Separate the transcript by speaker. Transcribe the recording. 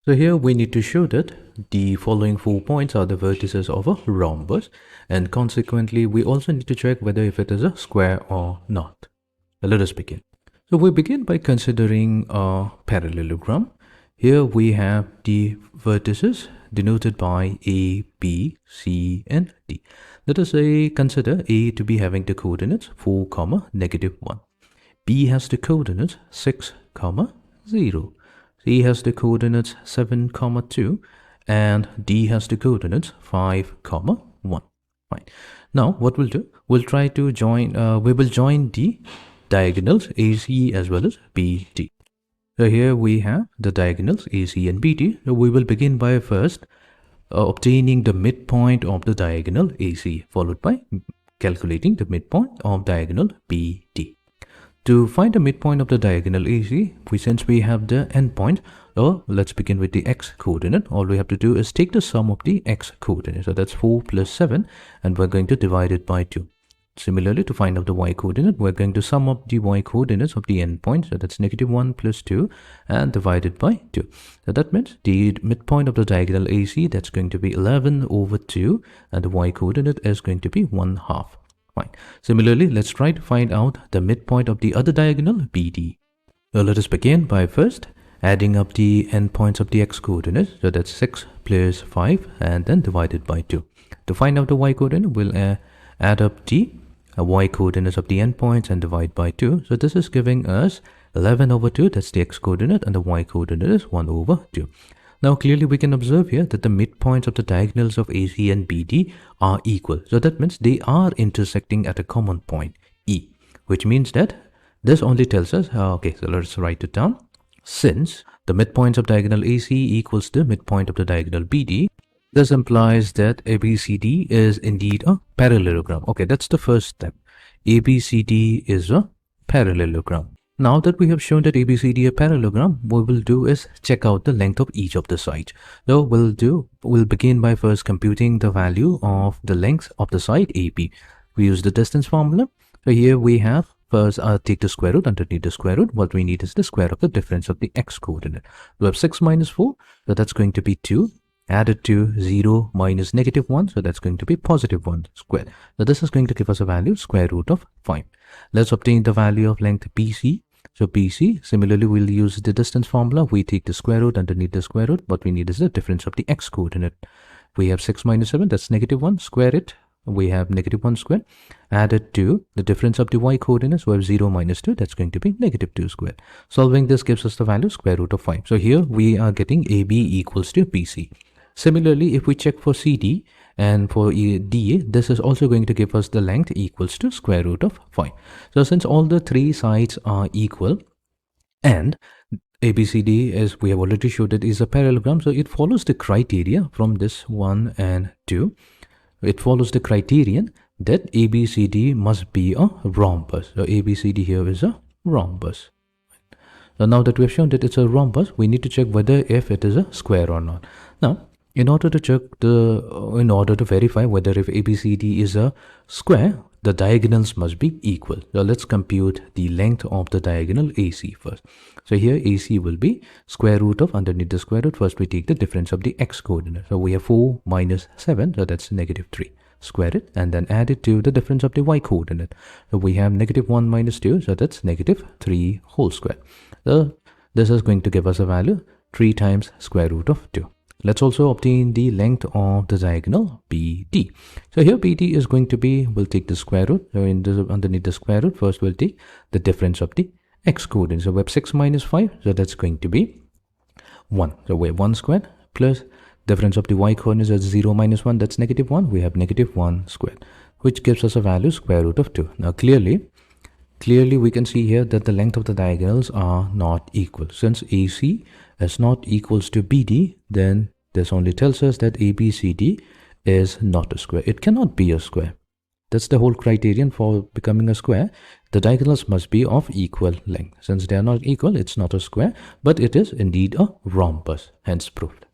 Speaker 1: So here we need to show that the following 4 points are the vertices of a rhombus, and consequently we also need to check whether if it is a square or not. So let us begin. So we begin by considering a parallelogram. Here we have the vertices denoted by A, B, C and D. Let us say consider A to be having the coordinates 4, -1. B has the coordinates 6, 0. C has the coordinates 7, 2 and D has the coordinates 5, 1. Fine. Now what we'll do, we'll try to join, we will join the diagonals AC as well as BD. So here we have the diagonals AC and BD. So we will begin by first obtaining the midpoint of the diagonal AC, followed by calculating the midpoint of diagonal BD. To find the midpoint of the diagonal AC, since we have the endpoint, so let's begin with the x coordinate. All we have to do is take the sum of the x coordinate. So that's 4 plus 7 and we're going to divide it by 2. Similarly, to find out the y coordinate, we're going to sum up the y coordinates of the endpoint. So that's -1 plus 2 and divided by 2. So that means the midpoint of the diagonal AC, that's going to be 11 over 2 and the y coordinate is going to be 1/2. Fine. Similarly, let's try to find out the midpoint of the other diagonal BD. So let us begin by first adding up the endpoints of the x coordinates. So that's 6 plus 5 and then divided by 2. To find out the y coordinate, we'll add up the y coordinates of the endpoints and divide by 2. So this is giving us 11 over 2, that's the x coordinate, and the y coordinate is 1 over 2. Now clearly we can observe here that the midpoints of the diagonals of AC and BD are equal. So that means they are intersecting at a common point, E, which means that this only tells us, okay, so let's write it down. Since the midpoints of diagonal AC equals the midpoint of the diagonal BD, this implies that ABCD is indeed a parallelogram. Okay, that's the first step. ABCD is a parallelogram. Now that we have shown that ABCD is a parallelogram, what we'll do is check out the length of each of the sides. So we'll begin by first computing the value of the length of the side AB. We use the distance formula. So here we have first take the square root. Underneath the square root, what we need is the square of the difference of the x coordinate. We have 6 minus 4, so that's going to be 2. Added to 0 minus -1, so that's going to be +1 squared. So this is going to give us a value square root of 5. Let's obtain the value of length BC. So BC, similarly, we'll use the distance formula. We take the square root. Underneath the square root, what we need is the difference of the x coordinate. We have 6 minus 7, that's -1, square it. We have -1 squared. Added to the difference of the y coordinates, we have 0 minus 2, that's going to be -2 squared. Solving this gives us the value square root of 5. So here we are getting AB equals to BC. Similarly, if we check for CD and for DA, this is also going to give us the length equals to square root of 5. So since all the three sides are equal and ABCD, as we have already showed, it is a parallelogram, so it follows the criteria from this 1 and 2. It follows the criterion that ABCD must be a rhombus. So ABCD here is a rhombus. So now that we have shown that it's a rhombus, we need to check whether if it is a square or not. Now, in order to verify whether if ABCD is a square, the diagonals must be equal. So let's compute the length of the diagonal AC first. So here AC will be square root of, underneath the square root, first we take the difference of the x coordinate. So we have 4 minus 7, so that's -3. Square it and then add it to the difference of the y coordinate. So we have -1 minus 2, so that's -3 whole square. So this is going to give us a value 3 times square root of 2. Let's also obtain the length of the diagonal BD. So here BD is going to be, we'll take the square root. So underneath the square root, first we'll take the difference of the x coordinate. So we have 6 minus 5, so that's going to be 1. So we have 1 squared plus difference of the y coordinates is 0 minus 1, that's -1. We have -1 squared, which gives us a value square root of 2. Now clearly we can see here that the length of the diagonals are not equal. Since AC is not equals to BD, then this only tells us that ABCD is not a square. It cannot be a square. That's the whole criterion for becoming a square. The diagonals must be of equal length. Since they are not equal, it's not a square, but it is indeed a rhombus, hence proved.